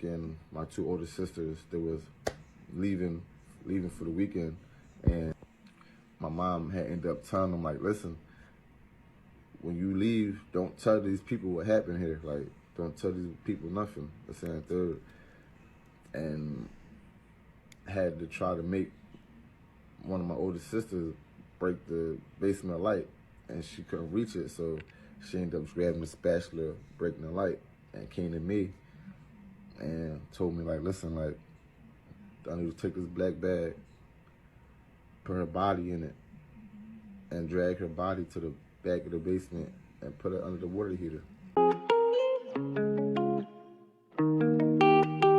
weekend, my two older sisters, they was leaving for the weekend, and my mom had ended up telling them, like, listen, when you leave, don't tell these people what happened here. Like, don't tell these people nothing. The saying third, and had to try to make one of my older sisters break the basement light, and she couldn't reach it, so she ended up grabbing the spatula, breaking the light, and came to me and told me, like, listen, like, I need to take this black bag, put her body in it, and drag her body to the back of the basement and put her under the water heater.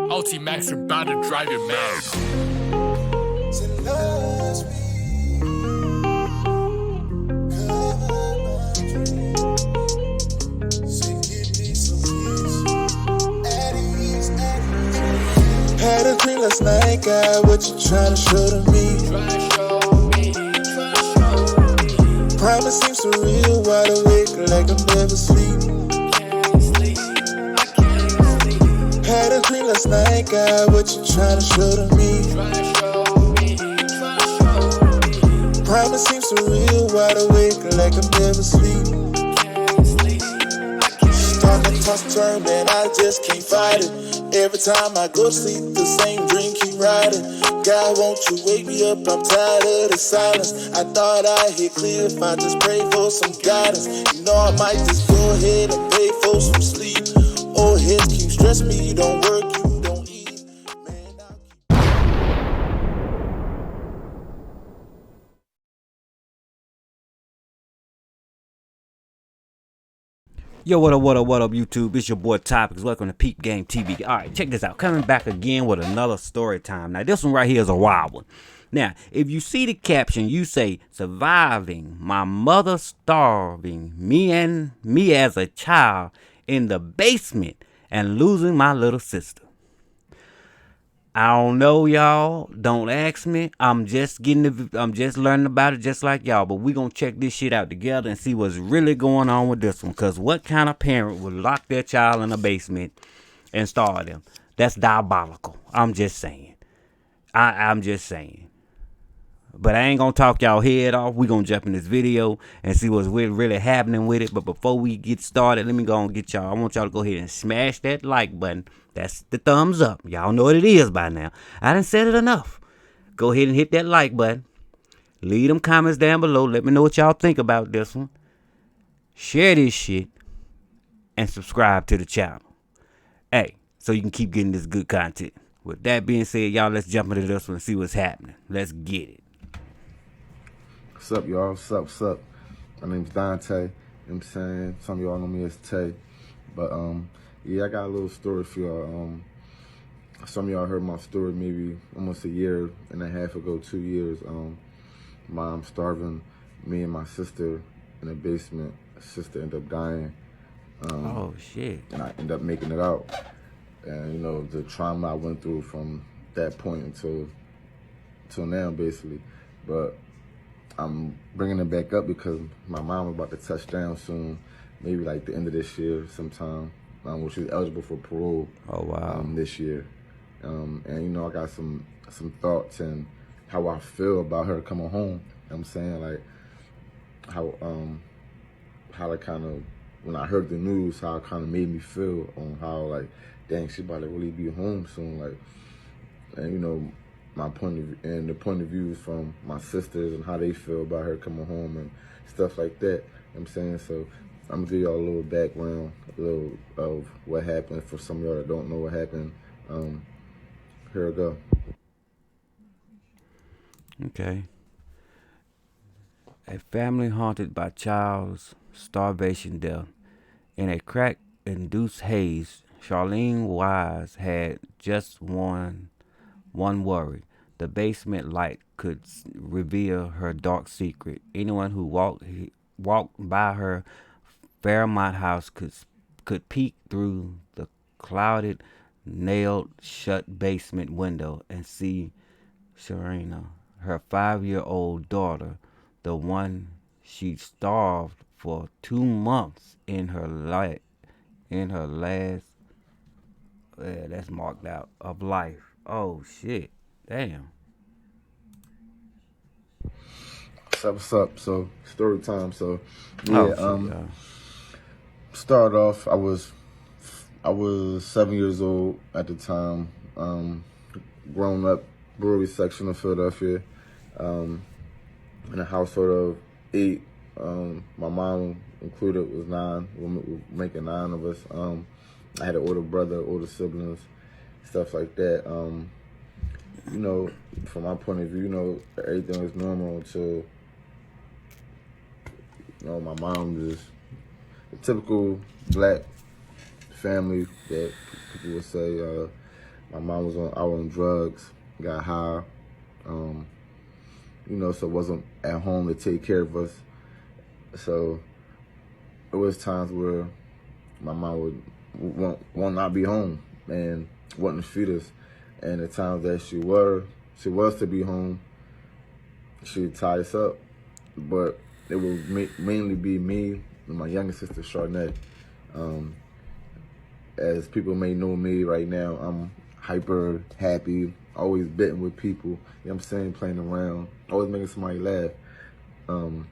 Ultimax about to drive you mad. Had a dream last night, God, what you trying to show to me? Promise seems surreal, wide awake like I'm never sleep. Had a dream last night, God, what you trying to show to me? Promise seems surreal, wide awake like I'm never sleep. Start to toss turn, man, I just can't fight it. Every time I go to sleep, the same dream keep riding. God, won't you wake me up? I'm tired of the silence. I thought I hit clear if I just pray for some guidance. You know I might just go ahead and pay for some sleep. Old heads keep stressing me, you don't work, you don't eat. Man, Yo, what up, YouTube? It's your boy Topics. Welcome to Peep Game TV. Alright, check this out. Coming back again with another story time. Now, this one right here is a wild one. Now, if you see the caption, you say, surviving, my mother starving, me as a child in the basement, and losing my little sister. I don't know, y'all. Don't ask me. I'm just learning about it just like y'all. But we gonna check this shit out together and see what's really going on with this one. Cause what kind of parent would lock their child in a basement and starve them? That's diabolical. I'm just saying. I'm just saying. But I ain't gonna talk y'all head off. We gonna jump in this video and see what's really happening with it. But before we get started, let me go and get y'all. I want y'all to go ahead and smash that like button. That's the thumbs up. Y'all know what it is by now. I done said it enough. Go ahead and hit that like button. Leave them comments down below. Let me know what y'all think about this one. Share this shit. And subscribe to the channel. Hey, so you can keep getting this good content. With that being said, y'all, let's jump into this one and see what's happening. Let's get it. What's up, y'all? What's up? My name's Dante. You know what I'm saying? Some of y'all know me as Tay. But, yeah, I got a little story for y'all. Some of y'all heard my story maybe almost a year and a half ago, 2 years. Mom starving me and my sister in the basement. Sister ended up dying. Oh, shit. And I ended up making it out. And, you know, the trauma I went through from that point until now, basically. But I'm bringing it back up because my mom is about to touch down soon, maybe like the end of this year sometime. When she's eligible for parole. Oh, wow. This year. And, you know, I got some thoughts and how I feel about her coming home. You know what I'm saying? Like, how it kind of, when I heard the news, how it kind of made me feel on how, like, dang, she about to really be home soon. Like, and, you know, my point of view, and the point of view from my sisters and how they feel about her coming home and stuff like that. You know what I'm saying? So I'm gonna give y'all a little background, a little of what happened for some of y'all that don't know what happened. Here we go. Okay. A family haunted by child's starvation death. In a crack-induced haze, Charlene Wise had just one worry. The basement light could reveal her dark secret. Anyone who walked by her Fairmont house could peek through the clouded, nailed-shut basement window and see Serena, her 5-year-old daughter, the one she starved for 2 months in her last Yeah, that's marked out of life. Oh shit. Damn. What's up? So story time. So Oh yeah, shit, y'all. started off. I was 7 years old at the time. Grown up, brewery section of Philadelphia. In a household of 8. My mom included was 9. We're making 9 of us. I had an older brother, older siblings, stuff like that. From my point of view, everything was normal until, my mom just a typical black family that people would say. My mom was out on drugs, got high, so wasn't at home to take care of us. So it was times where my mom would want not be home and wouldn't feed us. And the times that she was to be home, she'd tie us up. But it would mainly be me and my younger sister, Charnay. As people may know me right now, I'm hyper happy, always betting with people, you know what I'm saying, playing around, always making somebody laugh. And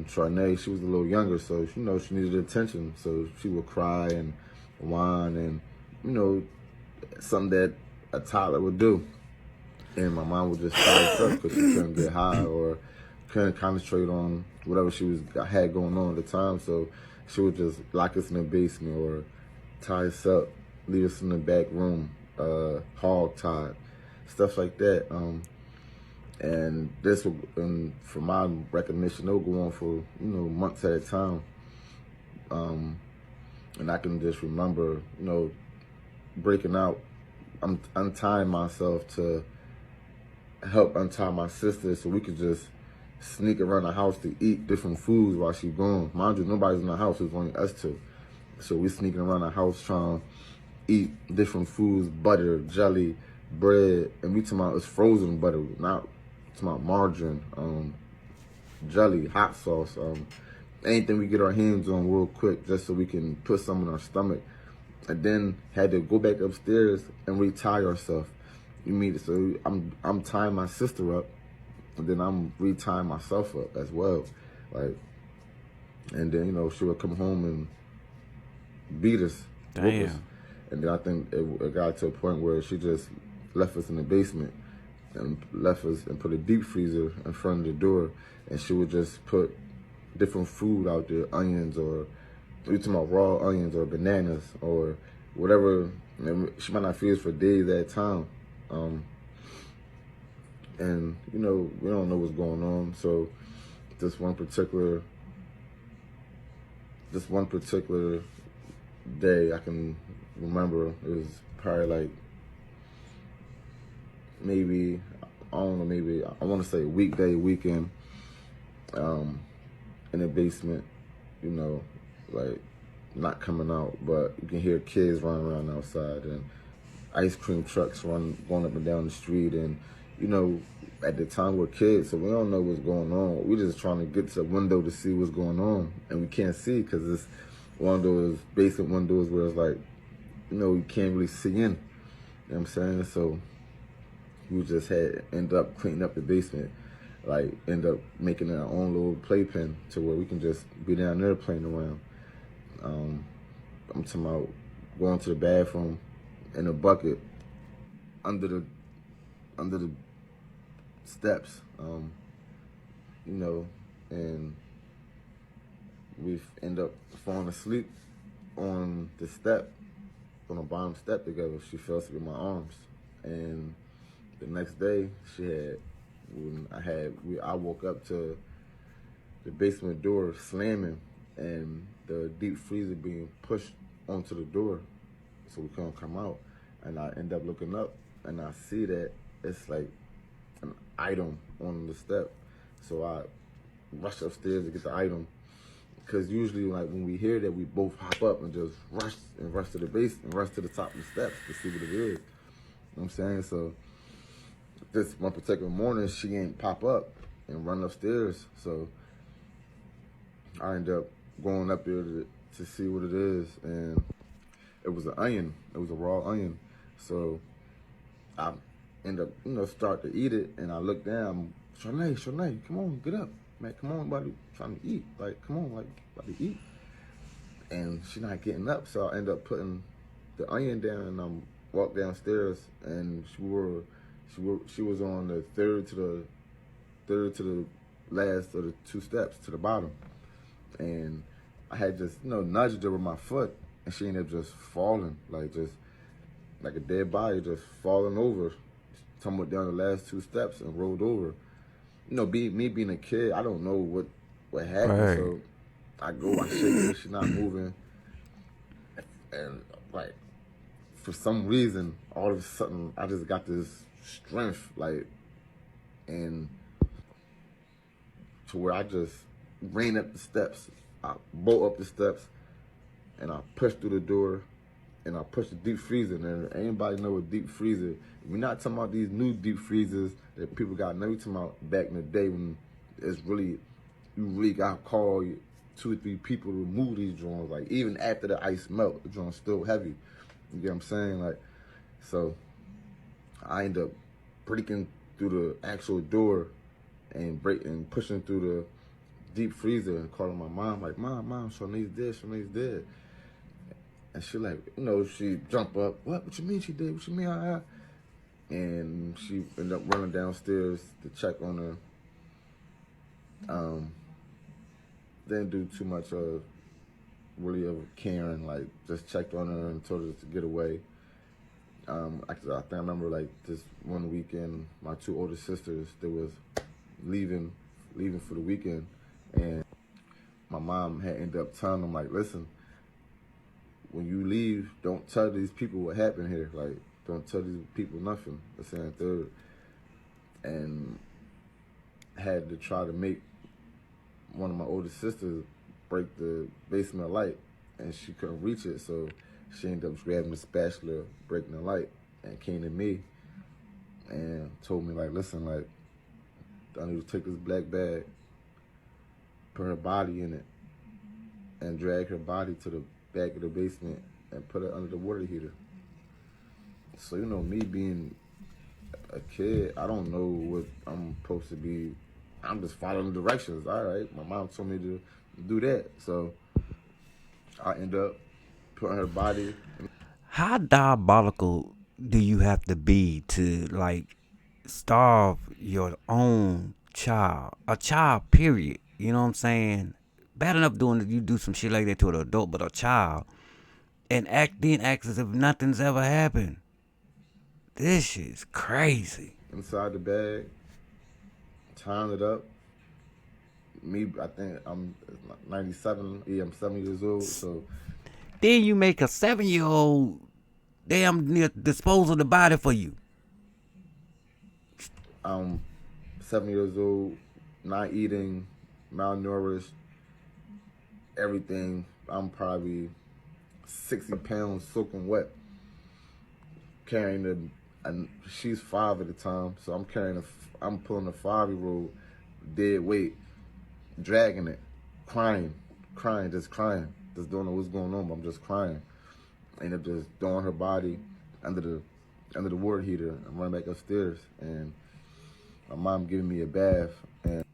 Charnay, she was a little younger, so she needed attention. So she would cry and whine and, something that a toddler would do. And my mom would just tie us up because she couldn't get high or couldn't concentrate on whatever she had going on at the time. So she would just lock us in the basement or tie us up, leave us in the back room, hog tied, stuff like that. And this will, and from my recognition, it'll go on for months at a time. And I can just remember, breaking out. I'm untying myself to help untie my sister so we could just sneak around the house to eat different foods while she's gone. Mind you, nobody's in the house, it was only us two. So we sneaking around the house trying to eat different foods, butter, jelly, bread, and we talking about it's frozen butter, not talking about margarine, jelly, hot sauce, anything we get our hands on real quick just so we can put some in our stomach. And then had to go back upstairs and retie ourselves. So I'm tying my sister up, and then I'm retying myself up as well, like. And then she would come home and beat us, whoop us. And then I think it got to a point where she just left us in the basement and left us and put a deep freezer in front of the door, and she would just put different food out there, onions, or we talking about raw onions or bananas or whatever. And she might not feed us for days at a time. And we don't know what's going on. So this one particular day I can remember, it was probably like maybe, I don't know, maybe I want to say weekday, weekend, in the basement, like not coming out, but you can hear kids running around outside and ice cream trucks going up and down the street. And at the time we're kids, so we don't know what's going on. We're just trying to get to the window to see what's going on, and we can't see because it's one of those basement windows where it's like, you can't really see in. You know what I'm saying? So we just end up cleaning up the basement, like end up making our own little playpen to where we can just be down there playing around. I'm talking about going to the bathroom in a bucket under the steps, and we end up falling asleep on the step, on the bottom step together. She fell asleep in my arms, and the next day I woke up to the basement door slamming and the deep freezer being pushed onto the door, so we couldn't come out. And I end up looking up and I see that it's like an item on the step. So I rush upstairs to get the item, because usually like when we hear that, we both hop up and just rush to the base and rush to the top of the steps to see what it is. You know what I'm saying? So this one particular morning, she ain't pop up and run upstairs. So I end up going up there to see what it is. And it was an onion. It was a raw onion. So I end up, start to eat it, and I look down. Shanae, come on, get up, man, come on, buddy, trying to eat. Like, come on, like, about to eat. And she's not getting up, so I end up putting the onion down, and I'm walk downstairs, and she was on the third to the last of the 2 steps to the bottom, and I had just nudged her with my foot, and she ended up just falling, like a dead body, just falling over, tumbled down the last 2 steps and rolled over. Me being a kid, I don't know what happened. Right. So I go, I shake her, she's not moving, and like for some reason, all of a sudden, I just got this strength, like, and to where I just ran up the steps. I bolt up the steps, and I pushed through the door, and I pushed the deep freezer. And anybody know what deep freezer? We're not talking about these new deep freezers that people got. Now we talking about back in the day when it's really, you really got to call 2 or 3 people to move these drones. Like, even after the ice melt, the drone's still heavy. You get what I'm saying? Like, so I end up breaking through the actual door and pushing through the deep freezer and calling my mom, like, Mom, Shanae's dead. And she like, she jump up, what you mean she did? What you mean? And she ended up running downstairs to check on her. Didn't do too much really of caring, like just checked on her and told her to get away. I think I remember like this one weekend, my 2 older sisters, they was leaving for the weekend, and my mom had ended up telling them, like, listen, when you leave, don't tell these people what happened here. Like, don't tell these people nothing. The second, third, and had to try to make one of my older sisters break the basement light, and she couldn't reach it, so she ended up grabbing the spatula, breaking the light, and came to me and told me, like, listen, like, I need to take this black bag, put her body in it, and drag her body to the back of the basement and put her under the water heater. So, me being a kid, I don't know what I'm supposed to be. I'm just following the directions. All right, my mom told me to do that, so I end up putting her body. How diabolical do you have to be to, like, starve your own child, a child, period? You know what I'm saying? Bad enough you do some shit like that to an adult, but a child, and act as if nothing's ever happened. This shit's crazy. Inside the bag, tying it up. I think I'm 97. Yeah, I'm 7 years old. So then you make a 7-year-old damn near dispose of the body for you. I'm 7 years old, not eating, malnourished, everything. I'm probably 60 pounds soaking wet. Carrying she's 5 at the time, so I'm pulling a 5-year-old dead weight, dragging it, crying, just don't know what's going on, but I'm just crying. I end up just throwing her body under the water heater and running back upstairs, and my mom giving me a bath, and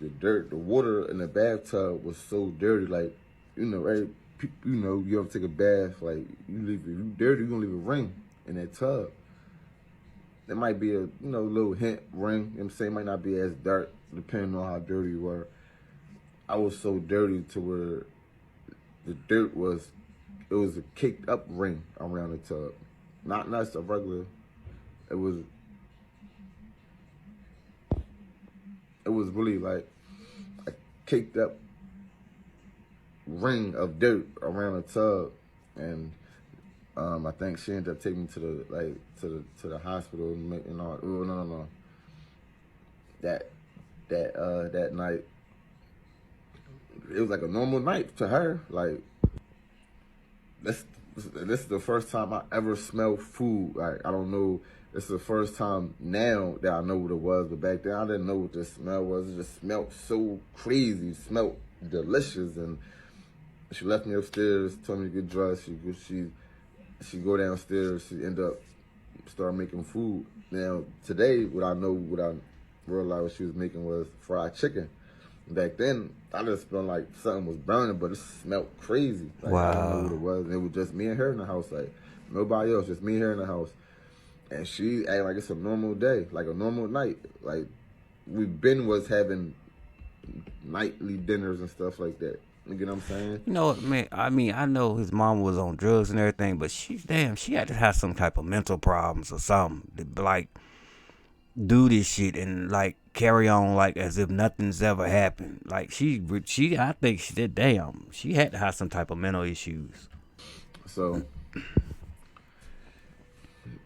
the water in the bathtub was so dirty, like, right? You ever take a bath, like, if you dirty, you're gonna leave a ring in that tub. There might be a little hint ring, you know what I'm saying? It might not be as dark, depending on how dirty you were. I was so dirty to where the dirt was a caked up ring around the tub. Not a regular, it was really like a caked up ring of dirt around the tub, and I think she ended up taking me to the hospital and all. Oh, no. That night, it was like a normal night to her. Like, this is the first time I ever smelled food. Like, I don't know. This is the first time now that I know what it was, but back then I didn't know what the smell was. It just smelled so crazy. It smelled delicious, and She left me upstairs, told me to get dressed. She go downstairs. She end up start making food. Now today, what I realized what she was making was fried chicken. Back then, I just felt like something was burning, but it smelled crazy. Like, wow. I didn't know what it was. And it was just me and her in the house, like nobody else, just me and her in the house. And she acted like it's a normal day, like a normal night. Like was having nightly dinners and stuff like that. You get what I'm saying? You know, man, I mean, I know his mom was on drugs and everything, but she had to have some type of mental problems or something. Like, do this shit and, like, carry on like as if nothing's ever happened. Like, I think she did, damn, she had to have some type of mental issues. So,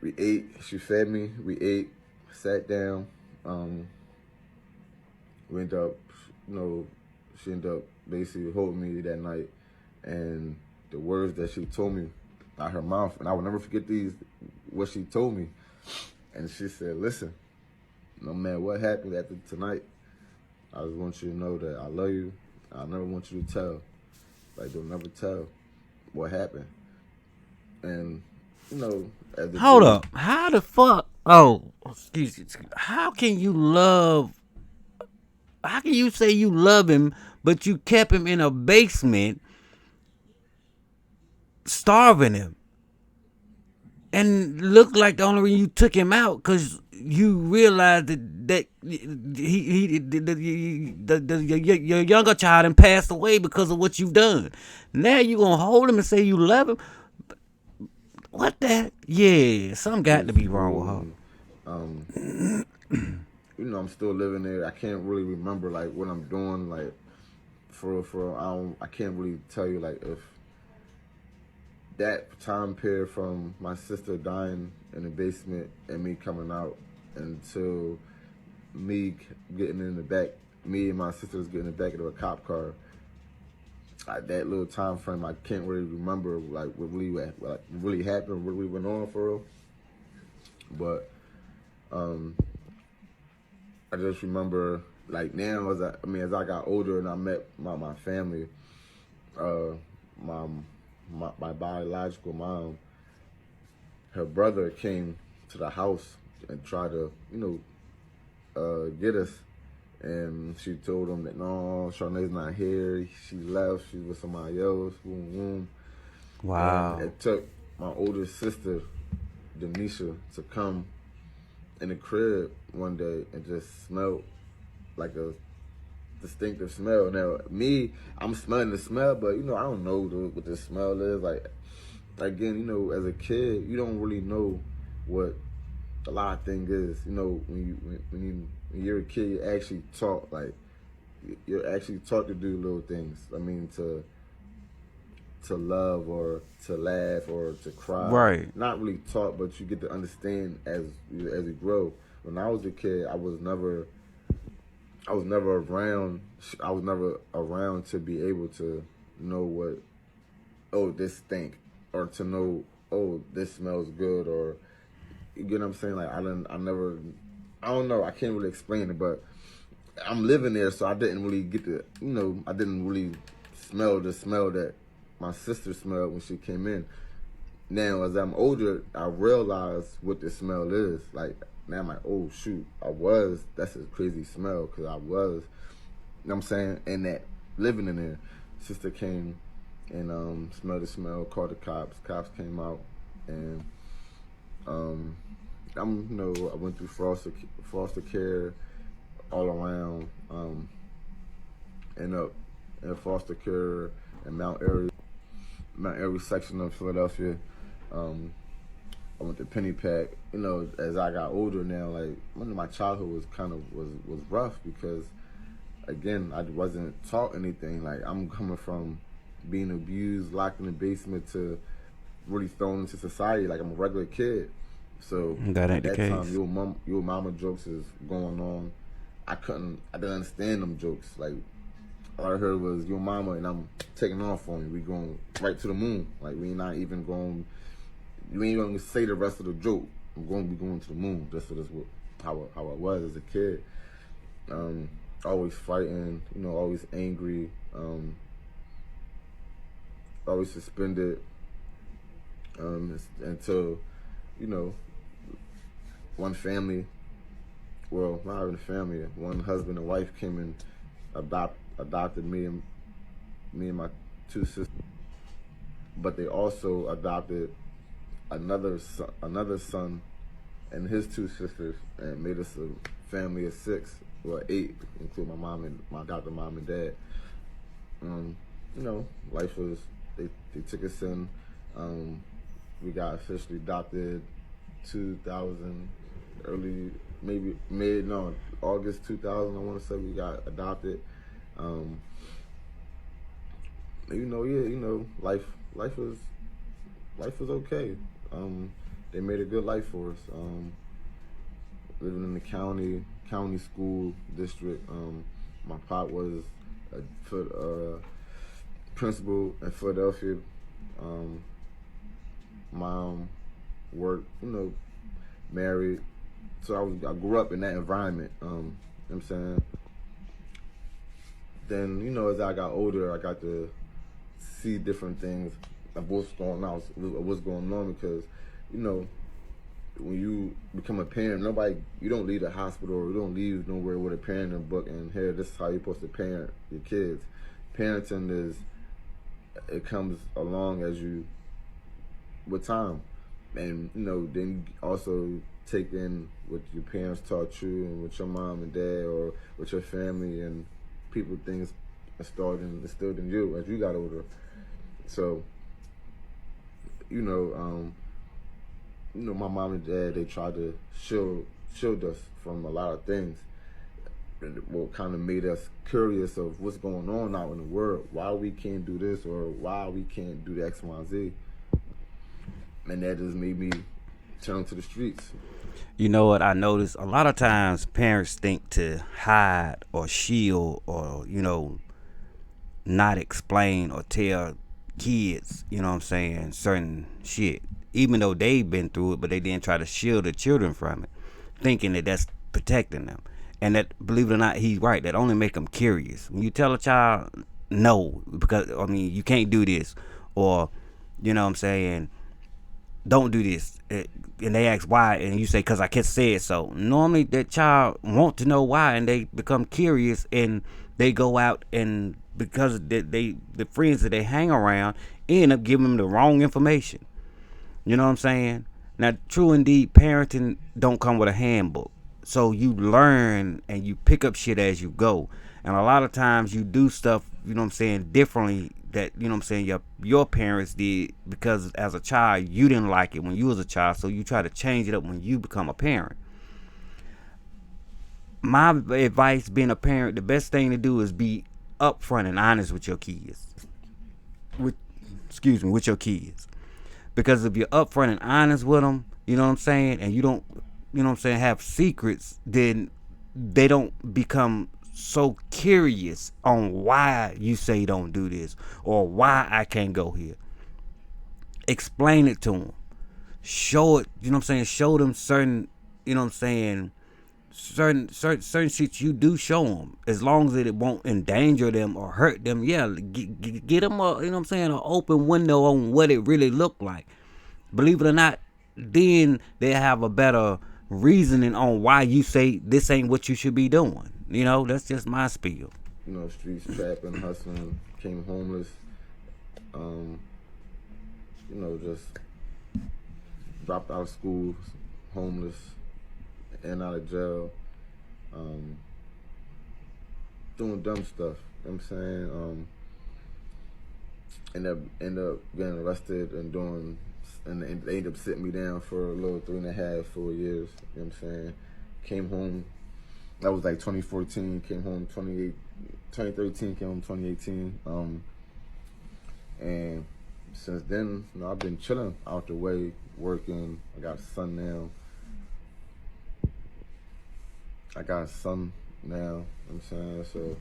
we ate, she fed me, we ate, sat down, we ended up, she ended up basically holding me that night, and the words that she told me out her mouth, and I will never forget what she told me. And she said, listen, no matter what happens after tonight, I just want you to know that I love you. I never want you to tell. Like, don't never tell what happened. And, hold up. How the fuck? Oh, excuse me. How can you say you love him, but you kept him in a basement, starving him? And looked like the only reason you took him out because you realized that your younger child and passed away because of what you've done. Now you gonna hold him and say you love him? What the? Yeah, something got to be wrong with her. I'm still living there. I can't really remember like what I'm doing. Like I can't really tell you like if that time period from my sister dying in the basement and me coming out until me getting in the back, me and my sister was getting in the back of a cop car. That little time frame, I can't really remember like what really happened, what we went on for real. But I just remember like now as I got older and I met my family, my biological mom, her brother came to the house and tried to, get us. And she told him that, no, Charnay's not here. She left. She's with somebody else. Boom, boom. Wow. And it took my older sister, Denisha, to come in the crib one day and just smell like a distinctive smell. Now, I'm smelling the smell, but, I don't know what the smell is. Like, again, as a kid, you don't really know what a lot of things is. When you're a kid, you're actually taught, to do little things. I mean, to love or to laugh or to cry. Right. Not really taught, but you get to understand as you grow. When I was a kid, I was never around. I was never around to be able to know what, this stink, or to know, this smells good, or you get what I'm saying? Like I don't know. I can't really explain it, but I'm living there, so I didn't really get to, I didn't really smell the smell that my sister smelled when she came in. Now, as I'm older, I realize what the smell is. Like, now I'm like, oh, shoot, that's a crazy smell, because I was, you know what I'm saying, in that, living in there. Sister came and smelled the smell, called the cops. Cops came out, and I went through foster care all around, ended up in foster care in Mount Airy section of Philadelphia. I went to Pennypack. As I got older now, like my childhood was rough because, again, I wasn't taught anything. Like I'm coming from being abused, locked in the basement, to really thrown into society like I'm a regular kid. So that ain't at the case. Time, your mama jokes is going on. I didn't understand them jokes. Like all I heard was your mama and I'm taking off on you. We going right to the moon. Like we not even going. You ain't gonna say the rest of the joke. I'm going to be going to the moon. That's how I was as a kid. Always fighting. Always angry. always suspended until, you know, one family, well, not even a family, one husband and wife came and adopted me and my two sisters. But they also adopted another son and his two sisters, and made us a family of 6 or 8, including my mom and my adopted mom and dad. You know, life was, they took us in. We got officially adopted 2000, August 2000, I want to say we got adopted. Life was okay. They made a good life for us. Living in the county school district. My pop was a principal in Philadelphia. Mom worked, married. So I grew up in that environment. You know what I'm saying? Then, as I got older, I got to see different things of what's going on, because, when you become a parent, you don't leave the hospital or you don't leave nowhere with a parenting book and here, this is how you're supposed to parent your kids. Parenting it comes along with time. And, then you also take in what your parents taught you and what your mom and dad or what your family and things instilled in you as you got older. So, my mom and dad, they tried to shield us from a lot of things. And what kind of made us curious of what's going on out in the world, why we can't do this or why we can't do the X, Y, and Z. And that just made me turn to the streets. You know what I noticed? A lot of times parents think to hide or shield or, not explain or tell kids, certain shit. Even though they've been through it, but they didn't try to shield the children from it, thinking that that's protecting them. And that, believe it or not, he's right. That only make them curious. When you tell a child, no, because, you can't do this. Or, don't do this. And they ask why, and you say, because I can't say it so. Normally, that child want to know why, and they become curious, and they go out, and because the friends that they hang around end up giving them the wrong information. You know what I'm saying? Now, true indeed, parenting don't come with a handbook. So you learn and you pick up shit as you go. And a lot of times you do stuff, differently that, your parents did because as a child, you didn't like it when you was a child. So you try to change it up when you become a parent. My advice being a parent, the best thing to do is be upfront and honest with your kids. With your kids. Because if you're upfront and honest with them, and you don't, have secrets, then they don't become so curious on why you say don't do this or why I can't go here. Explain it to them. Show it, show them certain, certain shit you do show them, as long as it won't endanger them or hurt them. Yeah, get them an open window on what it really looked like. Believe it or not, then they have a better reasoning on why you say this ain't what you should be doing. That's just my spiel. Streets trapping, hustling, became homeless. Just dropped out of school, homeless, and out of jail, doing dumb stuff. You know what I'm saying? End up getting arrested and they ended up sitting me down for a little 3.5, 4 years. You know what I'm saying? Came home. That was like 2014. Came home 2013. Came home 2018. And since then, I've been chilling out the way, working. I got a son now. You know what I'm saying? So,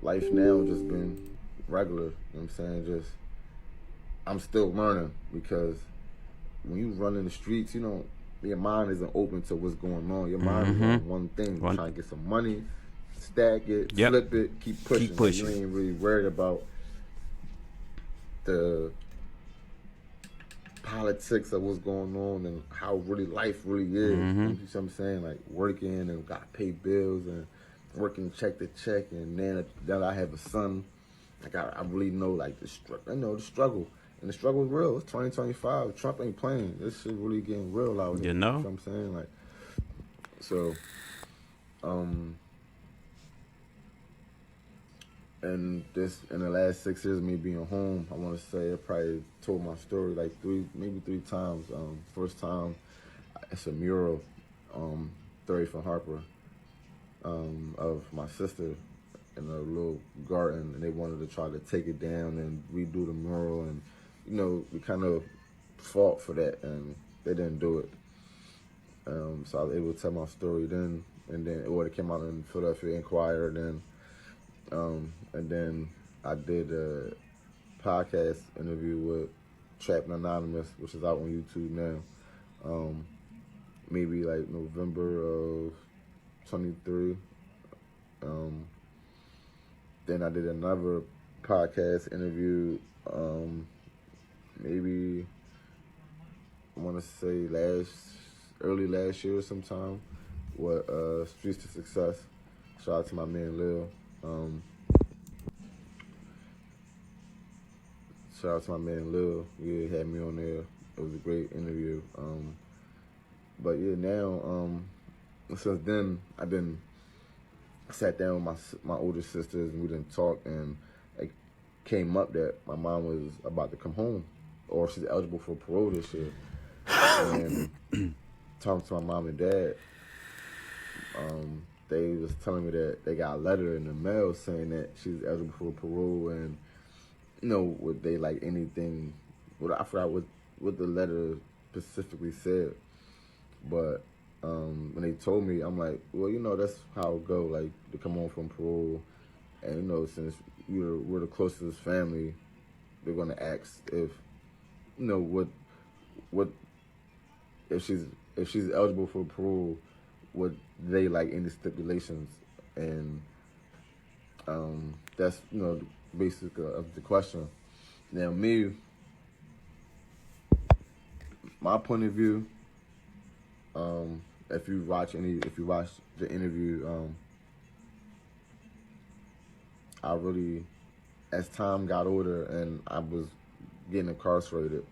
life now just been regular. You know what I'm saying? I'm still learning, because when you run in the streets, your mind isn't open to what's going on. Your mind is on one thing, trying to get some money, stack it, flip it, keep pushing. You ain't really worried about the politics of what's going on and how really life really is. You know what I'm saying? Like working and got to pay bills and working check to check, and then I have a son. Like I really know like the struggle. And the struggle is real. It's 2025. Trump ain't playing. This shit really getting real out here. You know? You know what I'm saying? Like, so, and in the last 6 years of me being home, I want to say I probably told my story like maybe three times. First time, it's a mural, 30th and Harper, of my sister in a little garden, and they wanted to try to take it down and redo the mural, and you know, we kind of fought for that, and they didn't do it. So I was able to tell my story then, and then it came out in Philadelphia Inquirer then. And then I did a podcast interview with Trapped Anonymous, which is out on YouTube now. Maybe like November of 23. Then I did another podcast interview, maybe I want to say early last year sometime, with Streets to Success. Shout out to my man Lil. Shout out to my man Lil. Yeah, had me on there. It was a great interview. But yeah, now since then I sat down with my older sisters and we didn't talk, and it came up that my mom was about to come home, or she's eligible for parole this year. And talking to my mom and dad, they was telling me that they got a letter in the mail saying that she's eligible for parole, and you know, would they like anything? I forgot what the letter specifically said, but when they told me, I'm like, well, you know, that's how it go. Like, to come home from parole, and you know, since we're the closest family, they're gonna ask if, you know, what if she's eligible for parole, would they like any stipulations? And that's, you know, the basic of the question. Now me, my point of view, if you watch the interview, I really, as time got older and I was getting incarcerated,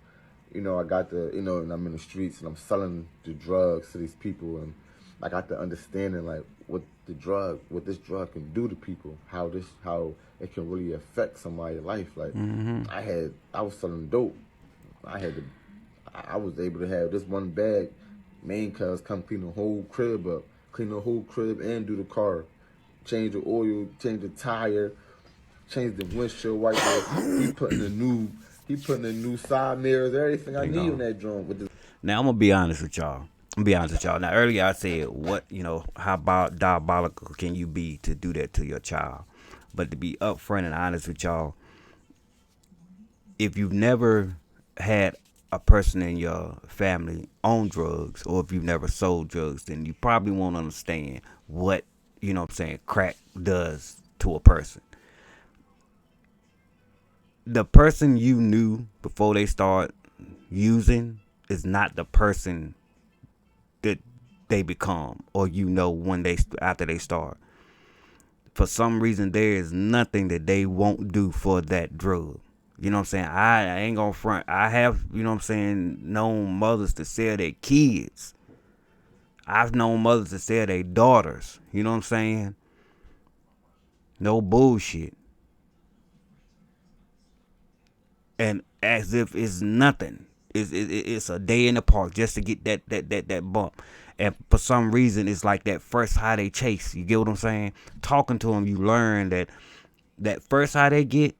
you know, I got and I'm in the streets and I'm selling the drugs to these people, and I got the understanding like what this drug can do to people, how it can really affect somebody's life. Like I was selling dope. I was able to have this one bag, main cuz come clean the whole crib and do the car, change the oil, change the tire, change the windshield wiper. He putting the new side mirrors, everything I need in that drum. Now I'm gonna be honest with y'all. Now earlier I said, how about diabolical can you be to do that to your child? But to be upfront and honest with y'all, if you've never had a person in your family on drugs, or if you've never sold drugs, then you probably won't understand what, crack does to a person. The person you knew before they start using is not the person that they become, or after they start. For some reason, there is nothing that they won't do for that drug. You know what I'm saying? I ain't gonna front. I have, known mothers to sell their kids. I've known mothers to sell their daughters. You know what I'm saying? No bullshit. And as if it's nothing. It's a day in the park just to get that bump. And for some reason, it's like that first high they chase. You get what I'm saying? Talking to them, you learn that first high they get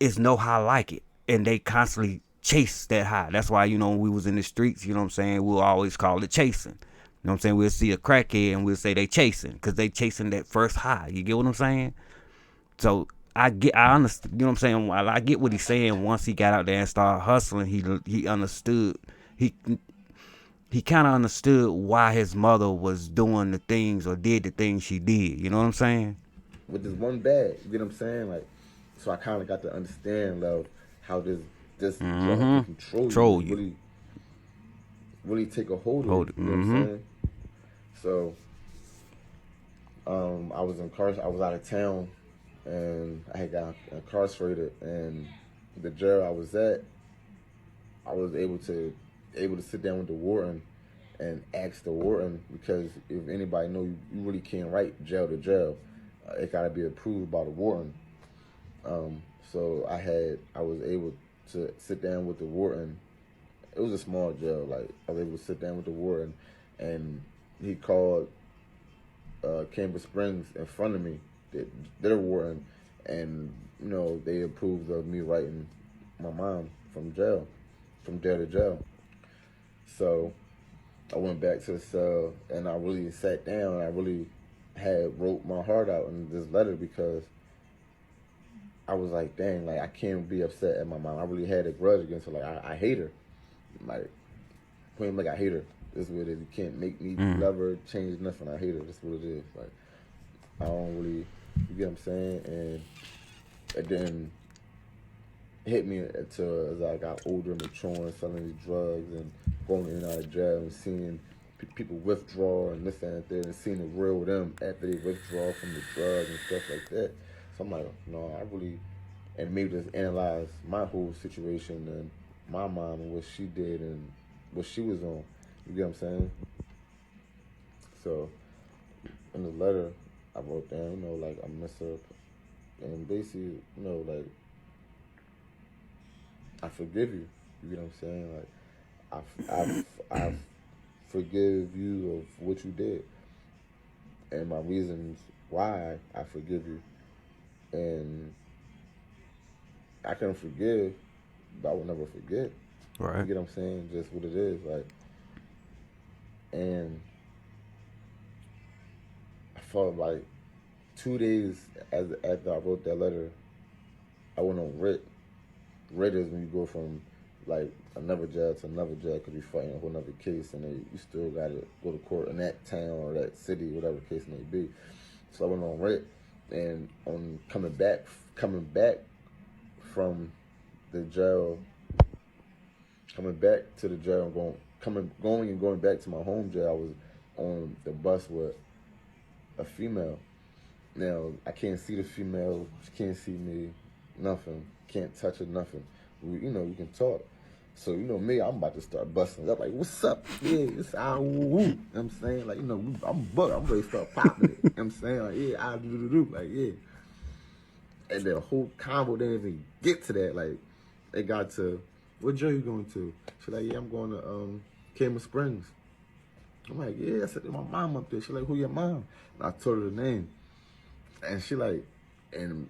is no high like it. And they constantly chase that high. That's why, when we was in the streets, we'll always call it chasing. You know what I'm saying? We'll see a crackhead and we'll say they chasing, because they chasing that first high. You get what I'm saying? So I understand, you know what I'm saying? I get what he's saying. Once he got out there and started hustling, he understood. He kind of understood why his mother was doing the things or did the things she did. You know what I'm saying? With this one bag, you get what I'm saying? Like, so I kind of got to understand, love, how this drug can control you. Really take a hold of you. You know what I'm saying? So, I was out of town, and I had got incarcerated. And the jail I was at, I was able to sit down with the warden and ask the warden, because if anybody know, you really can't write jail to jail. It gotta be approved by the warden. So I was able to sit down with the warden. It was a small jail. Like, I was able to sit down with the warden, and he called Canberra Springs in front of me, their warden, and they approved of me writing my mom from jail to jail. So I went back to the cell, and I really sat down. And I really wrote my heart out in this letter, because I was like, dang, like, I can't be upset at my mom. I really had a grudge against her. Like, I hate her. Like, point blank, I hate her. This is what it is. You can't make me love her, change nothing. I hate her. That's what it is. Like, I don't really, you get what I'm saying? And it didn't hit me until as I got older, maturing, selling these drugs, and going in and out of jail, and seeing people withdraw and this and that, and seeing the real them after they withdraw from the drugs and stuff like that. So I'm like, no, I really, and maybe just analyze my whole situation and my mom and what she did and what she was on. You get what I'm saying? So in the letter, I wrote down, like, I miss her, and basically, like, I forgive you. You get what I'm saying? Like, I forgive you of what you did, and my reasons why I forgive you. And I can forgive, but I will never forget. Right. You get what I'm saying? Just what it is, like. And I felt like 2 days after I wrote that letter, I went on writ. Writ is when you go from, like, another jail to another jail, because you're fighting a whole other case, and you still got to go to court in that town or that city, whatever the case may be. So I went on writ, and on coming back from the jail, coming back to the jail, and going back to my home jail, I was on the bus with a female. Now, I can't see the female, she can't see me, nothing, can't touch her, nothing. We can talk. So, me, I'm about to start busting it up, like, what's up? Yeah, it's our woo. You know what I'm saying? Like, I'm buck, I'm ready to start popping it. You know what I'm saying? Like, yeah, I do, like, yeah. And the whole convo didn't even get to that. Like, it got to, what jail you going to? She's like, yeah, I'm going to Canberra Springs. I'm like, yeah. I said, my mom up there. She's like, who your mom? And I told her the name. And she like, and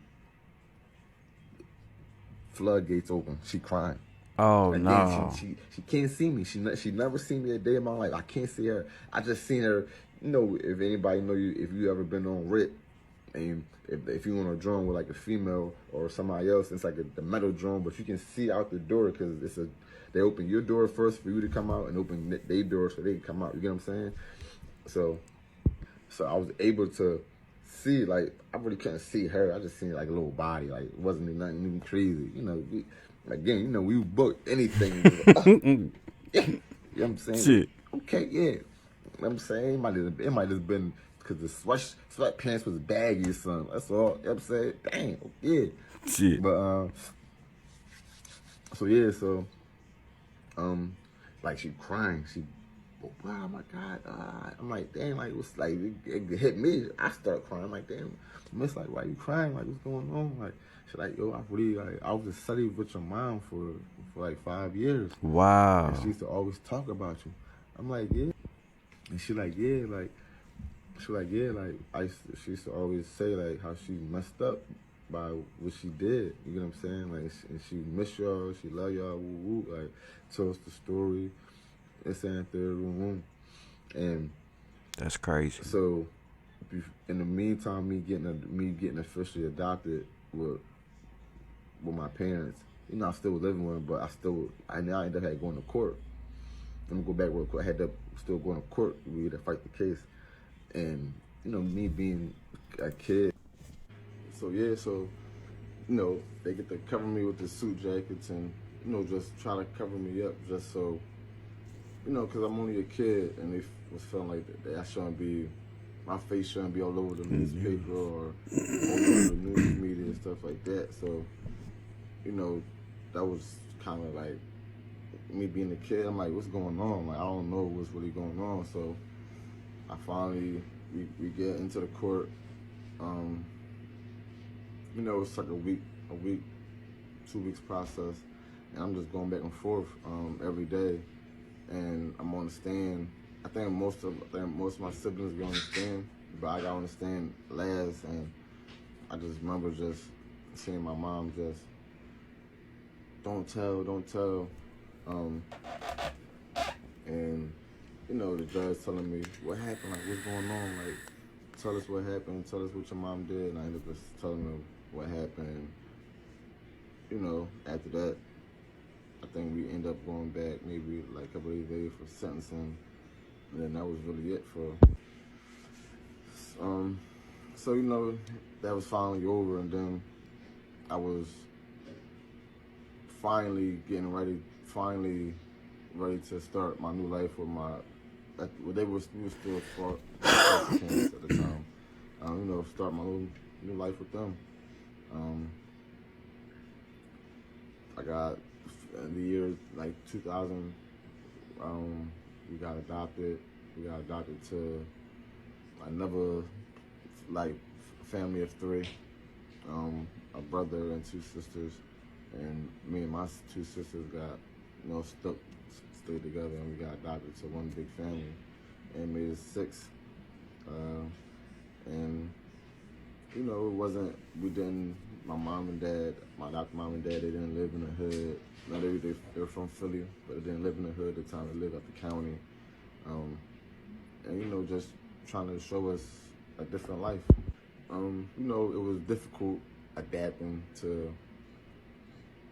floodgates open. She crying. Oh, and no. She can't see me. She never seen me a day in my life. I can't see her. I just seen her. If anybody know you, if you ever been on writ, and if you want a drone with like a female or somebody else, it's like the metal drone, but you can see out the door, because they open your door first for you to come out, and open their door so they can come out. You get what I'm saying? So I was able to see, like, I really couldn't see her. I just seen like a little body. Like, it wasn't nothing even crazy. We booked anything. Yeah. You know what I'm saying? Shit. Okay, yeah. You know what I'm saying? It might have been because the sweatpants was baggy or something. That's all. You know what I'm saying? Dang, yeah. Shit. But, like, she crying. Wow, my God. I'm like, damn, like, what's, like, it hit me. I start crying. I'm like, damn. Miss, like, why you crying? Like, what's going on? Like, she's like, yo, I was just studying with your mom for like 5 years. Wow. And she used to always talk about you. I'm like, yeah. And she like, yeah, like, she used to always say, like, how she messed up by what she did. You get what I'm saying? Like, and she miss y'all, she love y'all, woo woo. Like, tell us the story. It's in third room. And that's crazy. So, in the meantime, me getting officially adopted with my parents, I still was living with them, but I ended up had going to court. Let me go back real quick. I had to still going to court. We had to fight the case. And, me being a kid. So, yeah, they get to cover me with the suit jackets and, just try to cover me up just so, because I'm only a kid and they was feeling like that I shouldn't be, my face shouldn't be all over the newspaper or all over the news media and stuff like that. So, that was kind of like me being a kid. I'm like, what's going on? Like, I don't know what's really going on. So I finally, we get into the court. It's like a week, 2 weeks process. And I'm just going back and forth every day. And I'm on the stand. I think most of my siblings be on the stand, but I got on the stand last. And I just remember just seeing my mom just, don't tell. And the judge telling me what happened, like what's going on, like tell us what happened, tell us what your mom did. And I ended up just telling them what happened. After that, I think we end up going back maybe like a couple of days for sentencing, and then that was really it for. So that was finally over, and then I was finally ready to start my new life with my. We were still foster parents at the time. Start my new life with them. I got in the year like 2000. We got adopted. We got adopted to another family of 3. A brother and 2 sisters, and me and my 2 sisters got stayed together, and we got adopted to one big family, and made it 6. And it wasn't. We didn't. My mom and dad, my adopted mom and dad, they didn't live in the hood. No, they were from Philly, but they didn't live in the hood at the time. They lived up the county, and just trying to show us a different life. It was difficult adapting to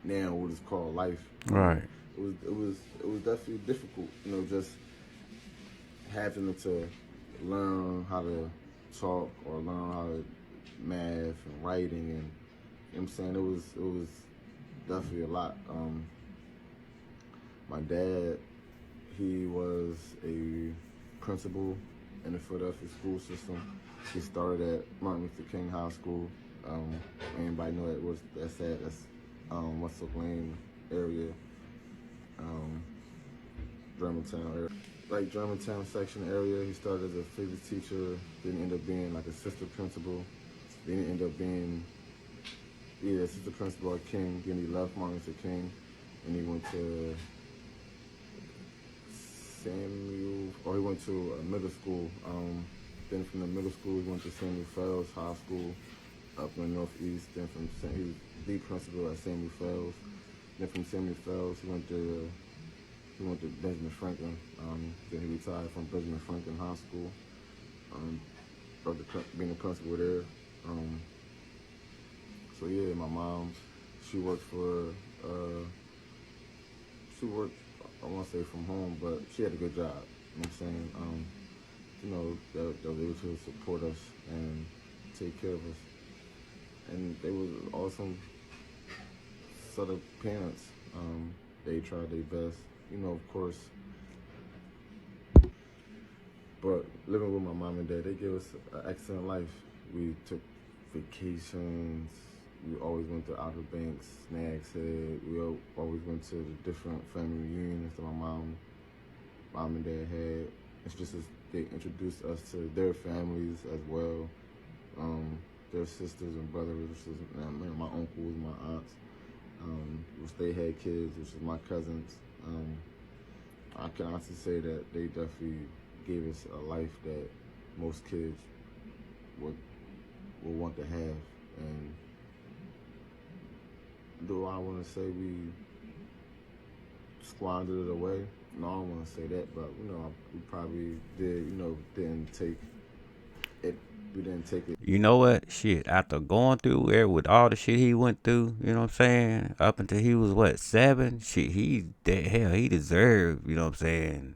now what is called life. Right. It was definitely difficult. Just having to learn how to talk or learn how to math and writing, and I'm saying it was definitely a lot. My dad, he was a principal in the Philadelphia school system. He started at Martin Luther King High School. Anybody know that's West Lane area, Germantown area. Like Germantown section area. He started as a physics teacher, then ended up being like assistant principal. Then he ended up being either assistant principal at King. Then he left Martin Luther King, and he went to he went to a middle school. Then from the middle school, he went to Samuel Fells High School up in the Northeast. Then he was the principal at Samuel Fells. Then from Samuel Fells, he went to Benjamin Franklin. Then he retired from Benjamin Franklin High School. Being a principal there. So yeah, my mom, she worked, I won't say from home, but she had a good job. You know what I'm saying? They were able to support us and take care of us. And they were awesome set of parents. They tried their best, of course. But living with my mom and dad, they gave us an excellent life. We took vacations. We always went to Outer Banks, Snags Head. We always went to the different family reunions that my mom and dad had. It's just as they introduced us to their families as well. Their sisters and brothers, my uncles, my aunts, which they had kids, which is my cousins. I can honestly say that they definitely gave us a life that most kids would want to have. And do I want to say we squandered it away? No, I don't want to say that, but we probably did. Didn't take it. We didn't take it. You know what? Shit, after going through it with all the shit he went through, you know what I'm saying? Up until he was 7? Shit, he deserved, you know what I'm saying,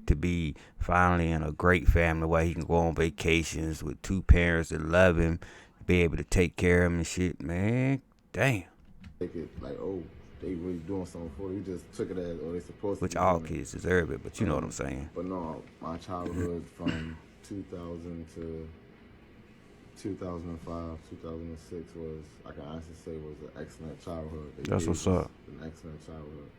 to be finally in a great family where he can go on vacations with 2 parents that love him, be able to take care of him and shit, man. Damn. take it like, oh, they really doing something for you. You just took it as, oh, they supposed to. Which be all doing it. kids deserve it, but you know what I'm saying. But no, my childhood from 2000 to 2005, 2006 was, I can honestly say, was an excellent childhood. That's what's up. An excellent childhood.